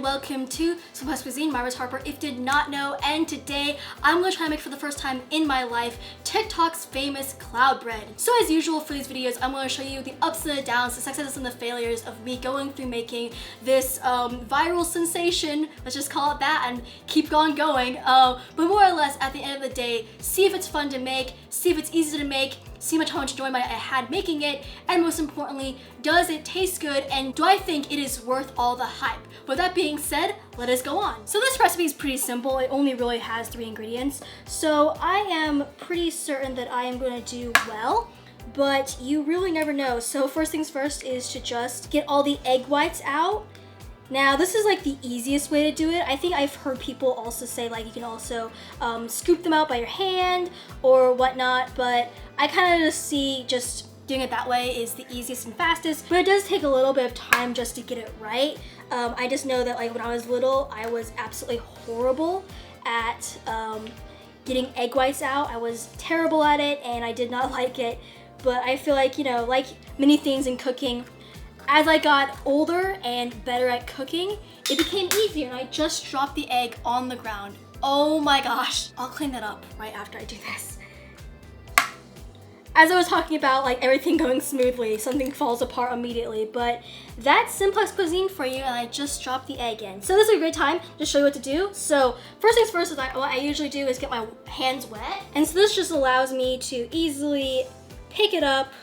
welcome to Simplex Cuisine. My name is Harper, if you did not know, and today I'm going to try to make for the first time in my life TikTok's famous cloud bread. So as usual for these videos, I'm going to show you the ups and the downs, the successes and the failures of me going through making this viral sensation, let's just call it that, and keep on going. But more or less at the end of the day, see if it's fun to make, see if it's easy to make, see how much enjoyment I had making it, and most importantly, does it taste good, and do I think it is worth all the hype? With that being said, let us go on. So this recipe is pretty simple. It only really has 3 ingredients. So I am pretty certain that I am going to do well, but you really never know. So first things first is to just get all the egg whites out. Now this is like the easiest way to do it. I think I've heard people also say like you can also scoop them out by your hand or whatnot, but I kind of just see just doing it that way is the easiest and fastest, but it does take a little bit of time just to get it right. I just know that like when I was little, I was absolutely horrible at getting egg whites out. I was terrible at it and I did not like it, but I feel like, you know, like many things in cooking, as I got older and better at cooking, it became easier, and I just dropped the egg on the ground. Oh my gosh. I'll clean that up right after I do this. As I was talking about like everything going smoothly, something falls apart immediately, but that's Simplex Cuisine for you, and I just dropped the egg in. So this is a great time to show you what to do. So first things first is what I usually do is get my hands wet, and so this just allows me to easily pick it up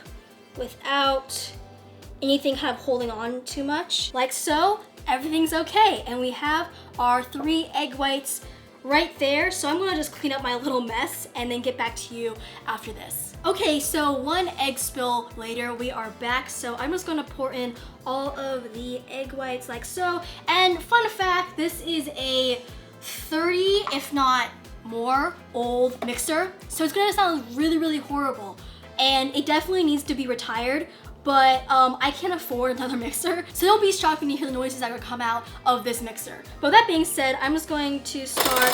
without anything kind of holding on too much. Like so, everything's okay. And we have our 3 egg whites right there. So I'm gonna just clean up my little mess and then get back to you after this. Okay, so 1 egg spill later, we are back. So I'm just gonna pour in all of the egg whites like so. And fun fact, this is a 30, if not more, old mixer. So it's gonna sound really, really horrible. And it definitely needs to be retired, but I can't afford another mixer, so don't be shocked when you hear the noises that are gonna come out of this mixer. But with that being said, I'm just going to start.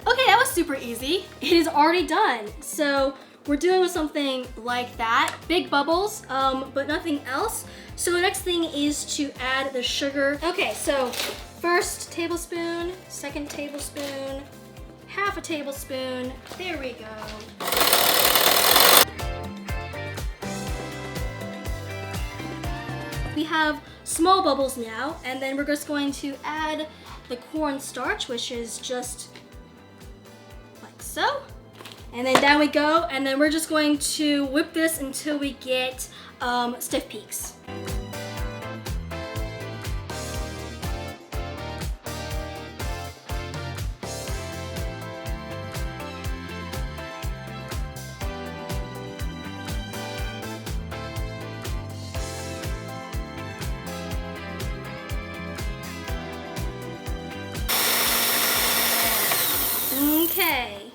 Okay, that was super easy. It is already done. So we're doing with something like that. Big bubbles, but nothing else. So the next thing is to add the sugar. Okay, so first tablespoon, second tablespoon, half a tablespoon. There we go. We have small bubbles now, and then we're just going to add the cornstarch, which is just like so. And then down we go, and then we're just going to whip this until we get stiff peaks. Okay.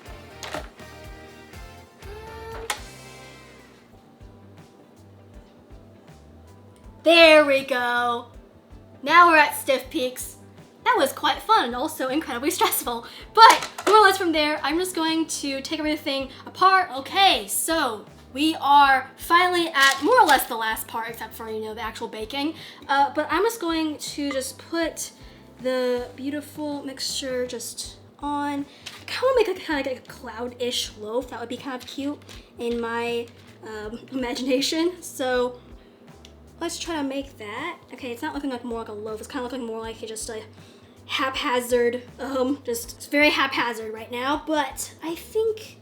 There we go. Now we're at stiff peaks. That was quite fun and also incredibly stressful. But more or less from there, I'm just going to take everything apart. Okay, so we are finally at more or less the last part, except for, you know, the actual baking. But I'm just going to just put the beautiful mixture just on. I kind of want to make kind of like a cloud-ish loaf. That would be kind of cute in my imagination. So let's try to make that. Okay, it's not looking like more like a loaf. It's kind of looking more like just a haphazard, just very haphazard right now. But I think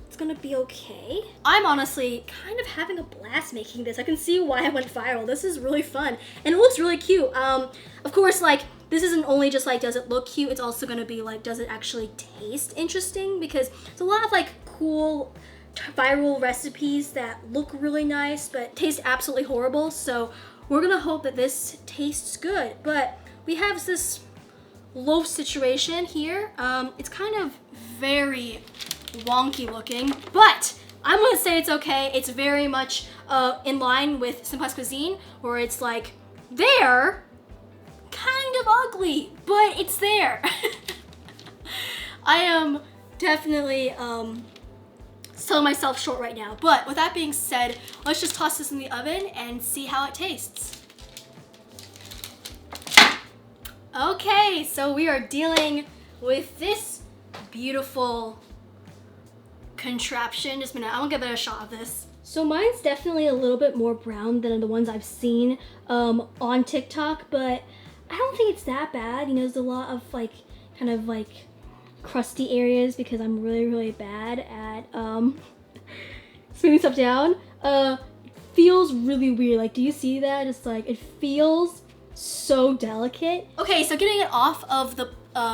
it's gonna be okay. I'm honestly kind of having a blast making this. I can see why I went viral. This is really fun, and it looks really cute. Of course, like, this isn't only just like, does it look cute? It's also gonna be like, does it actually taste interesting? Because there's a lot of like cool viral recipes that look really nice, but taste absolutely horrible. So we're gonna hope that this tastes good. But we have this loaf situation here. It's kind of very wonky looking, but I'm gonna say it's okay. It's very much in line with Simplex Cuisine, where it's like, there, kind of ugly, but it's there. I am definitely selling myself short right now. But with that being said, let's just toss this in the oven and see how it tastes. Okay, so we are dealing with this beautiful contraption. Just a minute, I'm gonna give it a shot of this. So mine's definitely a little bit more brown than the ones I've seen on TikTok, but I don't think it's that bad. You know, there's a lot of like, kind of like crusty areas because I'm really bad at smoothing stuff down. Feels really weird. Like, do you see that? It's like, it feels so delicate. Okay, so getting it off of the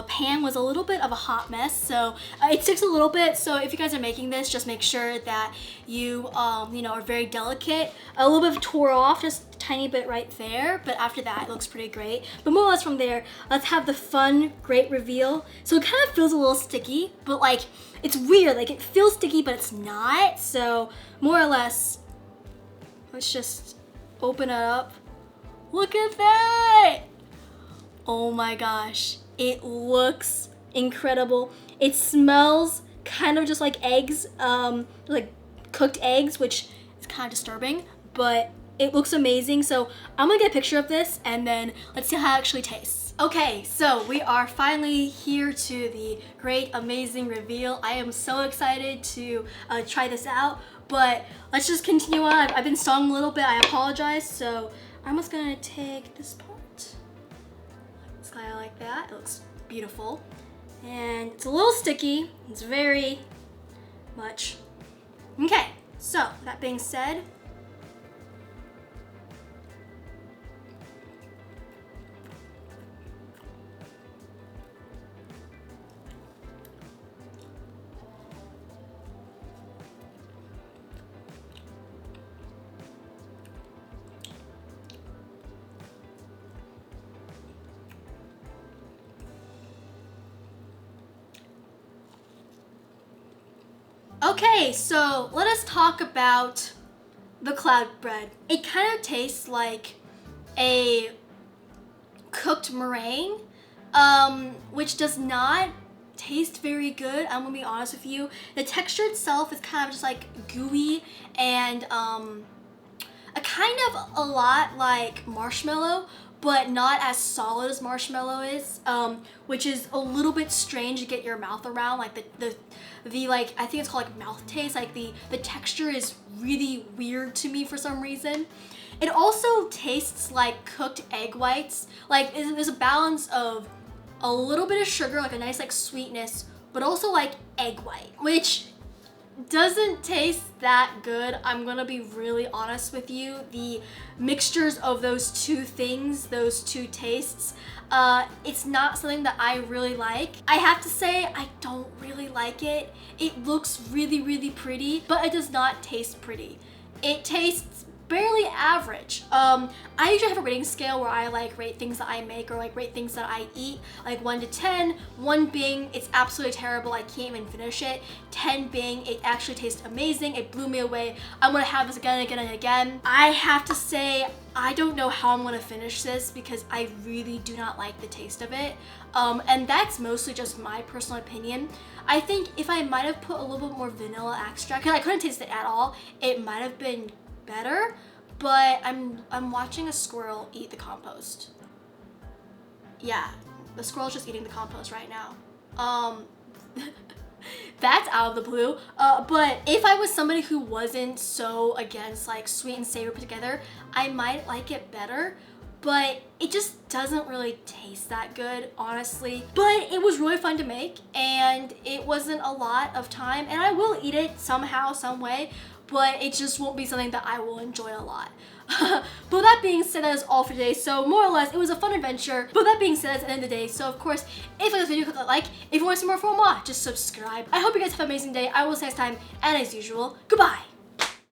pan was a little bit of a hot mess, so it sticks a little bit. So if you guys are making this, just make sure that you you know, are very delicate. A little bit tore off, just a tiny bit right there, but after that it looks pretty great. But more or less from there, let's have the fun, great reveal. So it kind of feels a little sticky, but like, it's weird. Like, it feels sticky, but it's not. So more or less, let's just open it up. Look at that! Oh my gosh, it looks incredible. It smells kind of just like eggs, like cooked eggs, which is kind of disturbing, but it looks amazing. So I'm gonna get a picture of this and then let's see how it actually tastes. Okay, so we are finally here to the great, amazing reveal. I am so excited to try this out, but let's just continue on. I've been stalling a little bit, I apologize. So I'm just gonna take this part. It's kind of like that. It looks beautiful. And it's a little sticky. It's very much. Okay, so that being said, okay, so let us talk about the cloud bread. It kind of tastes like a cooked meringue, which does not taste very good. I'm gonna be honest with you. The texture itself is kind of just like gooey and a kind of a lot like marshmallow, but not as solid as marshmallow is, which is a little bit strange to get your mouth around. Like the like, I think it's called like mouth taste. Like the texture is really weird to me for some reason. It also tastes like cooked egg whites. Like, there's a balance of a little bit of sugar, like a nice like sweetness, but also like egg white, which doesn't taste that good. I'm gonna be really honest with you. The mixtures of those two things, those two tastes, it's not something that I really like. I have to say, I don't really like it. It looks really pretty, but it does not taste pretty. It tastes barely average. I usually have a rating scale where I like rate things that I make or like rate things that I eat, like 1 to 10, 1 being it's absolutely terrible, I can't even finish it, 10 being it actually tastes amazing, it blew me away, I'm gonna have this again and again and again. I have to say, I don't know how I'm gonna finish this because I really do not like the taste of it. And that's mostly just my personal opinion. I think if I might have put a little bit more vanilla extract, because I couldn't taste it at all, it might have been better, but I'm watching a squirrel eat the compost. Yeah, the squirrel's just eating the compost right now. That's out of the blue. But if I was somebody who wasn't so against like sweet and savory put together, I might like it better, but it just doesn't really taste that good, honestly. But it was really fun to make, and it wasn't a lot of time, and I will eat it somehow, some way, but it just won't be something that I will enjoy a lot. But that being said, that is all for today. So more or less, it was a fun adventure. But that being said, that's the end of the day. So of course, if you like this video, click that like. If you want to see more from moi, just subscribe. I hope you guys have an amazing day. I will see you next time, and as usual, goodbye.